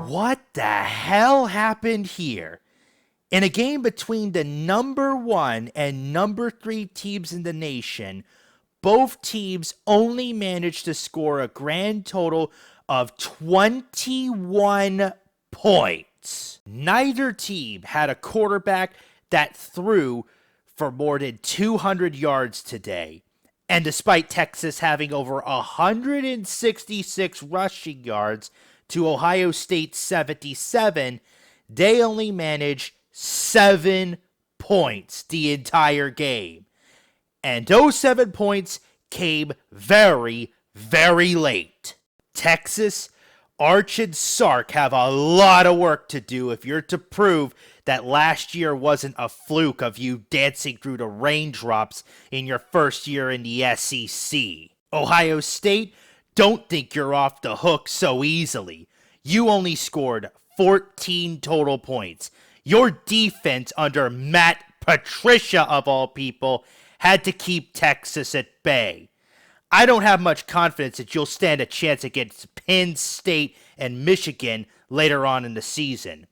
What the hell happened here? In a game between the number 1 and number 3 teams in the nation, both teams only managed to score a grand total of 21 points. Neither team had a quarterback that threw for more than 200 yards today. And despite Texas having over 166 rushing yards to Ohio State's 77, they only managed 7 points the entire game. And those 7 points came very, very late. Texas, Arch, and Sark have a lot of work to do if you're to prove that last year wasn't a fluke of you dancing through the raindrops in your first year in the SEC. Ohio State, don't think you're off the hook so easily. You only scored 14 total points. Your defense under Matt Patricia, of all people, had to keep Texas at bay. I don't have much confidence that you'll stand a chance against Penn State and Michigan later on in the season.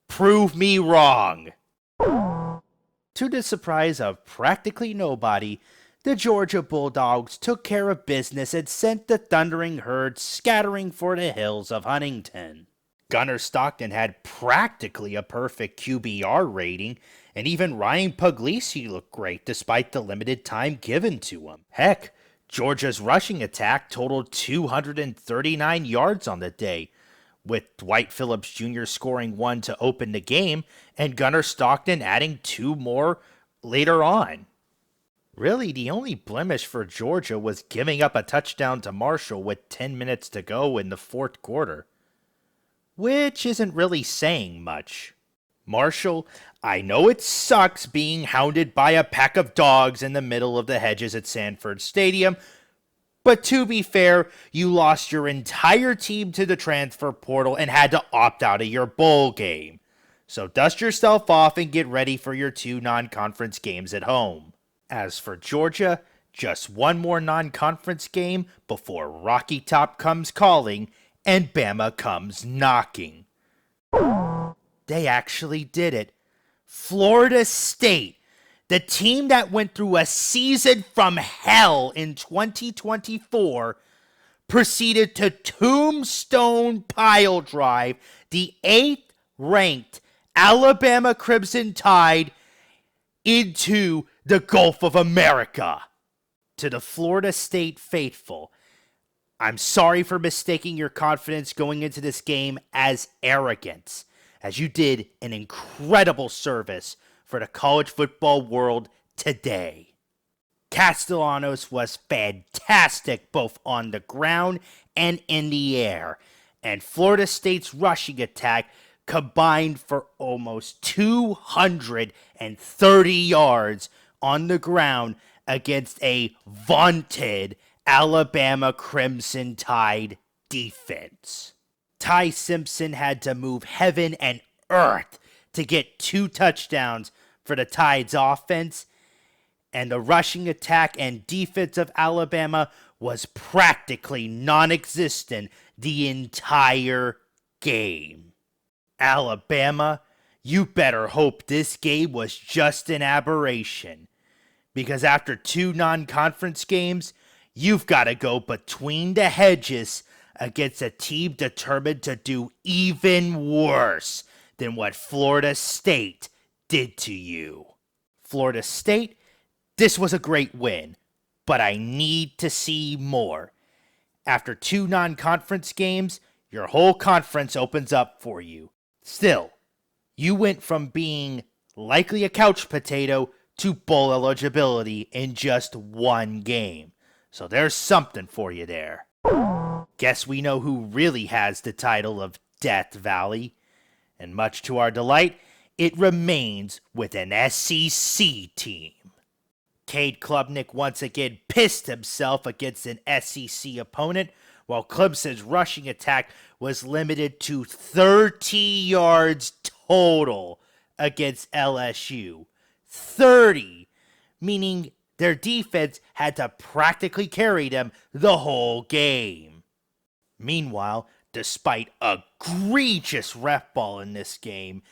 Prove me wrong. To the surprise of practically nobody, the Georgia Bulldogs took care of business and sent the thundering herd scattering for the hills of Huntington. Gunnar Stockton had practically a perfect QBR rating, and even Ryan Puglisi looked great despite the limited time given to him. Heck, Georgia's rushing attack totaled 239 yards on the day, with Dwight Phillips Jr. scoring 1 to open the game and Gunnar Stockton adding 2 more later on. Really, the only blemish for Georgia was giving up a touchdown to Marshall with 10 minutes to go in the fourth quarter, which isn't really saying much. Marshall, I know it sucks being hounded by a pack of dogs in the middle of the hedges at Sanford Stadium, but to be fair, you lost your entire team to the transfer portal and had to opt out of your bowl game. So dust yourself off and get ready for your 2 non-conference games at home. As for Georgia, just 1 more non-conference game before Rocky Top comes calling and Bama comes knocking. They actually did it. Florida State, the team that went through a season from hell in 2024, proceeded to tombstone pile drive the 8th-ranked Alabama Crimson Tide into the Gulf of America. To the Florida State faithful, I'm sorry for mistaking your confidence going into this game as arrogance, as you did an incredible service for the college football world today. Castellanos was fantastic both on the ground and in the air, and Florida State's rushing attack combined for almost 230 yards on the ground against a vaunted Alabama Crimson Tide defense. Ty Simpson had to move heaven and earth to get 2 touchdowns for the Tide's offense, and the rushing attack and defense of Alabama was practically non-existent the entire game. Alabama, you better hope this game was just an aberration, because after 2 non-conference games, you've got to go between the hedges against a team determined to do even worse than what Florida State did to you. Florida State, this was a great win, but I need to see more. After 2 non-conference games, your whole conference opens up for you. Still, you went from being likely a couch potato to bowl eligibility in just 1 game. So there's something for you there. Guess we know who really has the title of Death Valley. And much to our delight, it remains with an SEC team. Cade Klubnik once again pissed himself against an SEC opponent, while Clemson's rushing attack was limited to 30 yards total against LSU. 30, meaning their defense had to practically carry them the whole game. Meanwhile, Despite egregious ref ball in this game,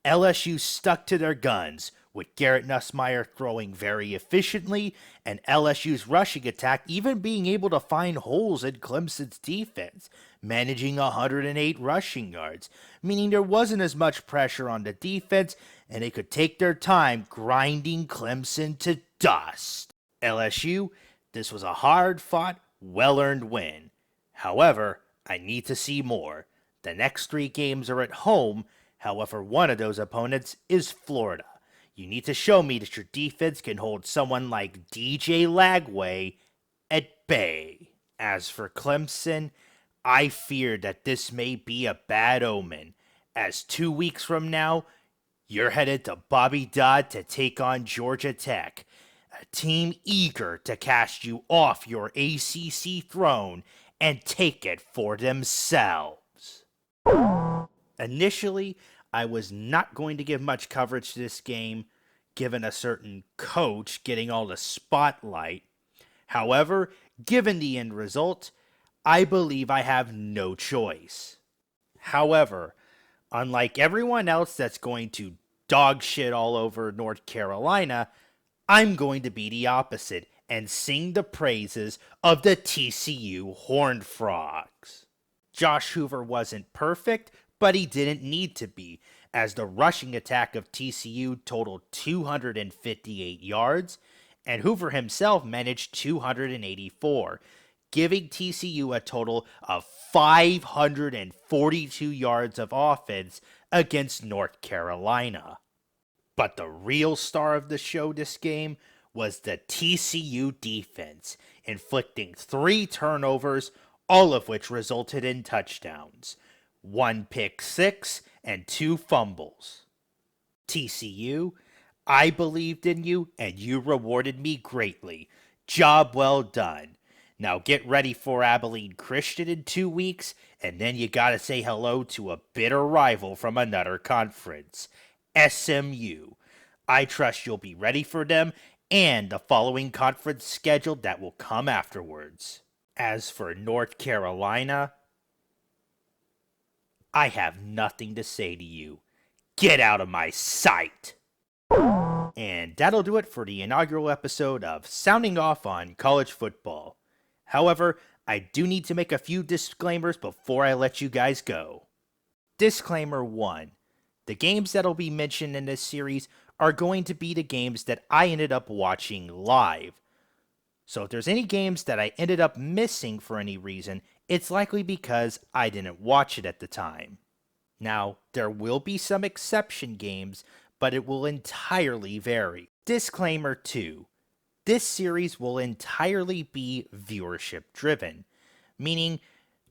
LSU stuck to their guns, with Garrett Nussmeier throwing very efficiently and LSU's rushing attack even being able to find holes in Clemson's defense, managing 108 rushing yards, meaning there wasn't as much pressure on the defense and they could take their time grinding Clemson to dust. LSU, this was a hard-fought, well-earned win. However, I need to see more. The next 3 games are at home. However, one of those opponents is Florida. You need to show me that your defense can hold someone like DJ Lagway at bay. As for Clemson, I fear that this may be a bad omen, as 2 weeks from now, you're headed to Bobby Dodd to take on Georgia Tech, a team eager to cast you off your ACC throne and take it for themselves. Initially, I was not going to give much coverage to this game, given a certain coach getting all the spotlight. However, given the end result, I believe I have no choice. However, unlike everyone else that's going to dog shit all over North Carolina, I'm going to be the opposite and sing the praises of the TCU Horned Frogs. Josh Hoover wasn't perfect, but he didn't need to be, as the rushing attack of TCU totaled 258 yards, and Hoover himself managed 284, giving TCU a total of 542 yards of offense against North Carolina. But the real star of the show this game was the TCU defense, inflicting 3 turnovers, all of which resulted in touchdowns, 1 pick six, and 2 fumbles. TCU, I believed in you, and you rewarded me greatly. Job well done. Now get ready for Abilene Christian in 2 weeks, and then you gotta say hello to a bitter rival from another conference, SMU. I trust you'll be ready for them and the following conference schedule that will come afterwards. As for North Carolina, I have nothing to say to you. Get out of my sight! And that'll do it for the inaugural episode of Sounding Off on College Football. However, I do need to make a few disclaimers before I let you guys go. Disclaimer 1. The games that'll be mentioned in this series are going to be the games that I ended up watching live. So if there's any games that I ended up missing for any reason, it's likely because I didn't watch it at the time. Now, there will be some exception games, but it will entirely vary. Disclaimer 2. This series will entirely be viewership-driven, meaning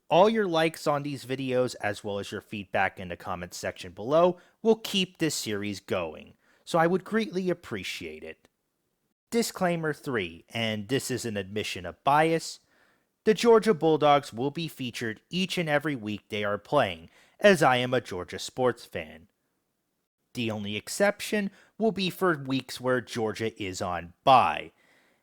all your likes on these videos as well as your feedback in the comments section below will keep this series going, so I would greatly appreciate it. Disclaimer 3, and this is an admission of bias, the Georgia Bulldogs will be featured each and every week they are playing, as I am a Georgia sports fan. The only exception will be for weeks where Georgia is on bye,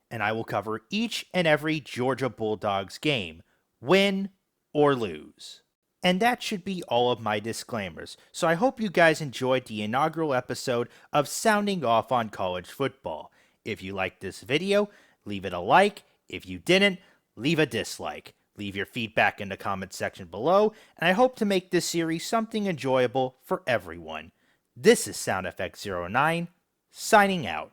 and I will cover each and every Georgia Bulldogs game, win or lose. And that should be all of my disclaimers, so I hope you guys enjoyed the inaugural episode of Sounding Off on College Football. If you liked this video, leave it a like. If you didn't, leave a dislike. Leave your feedback in the comments section below, and I hope to make this series something enjoyable for everyone. This is SoundEffect09, signing out.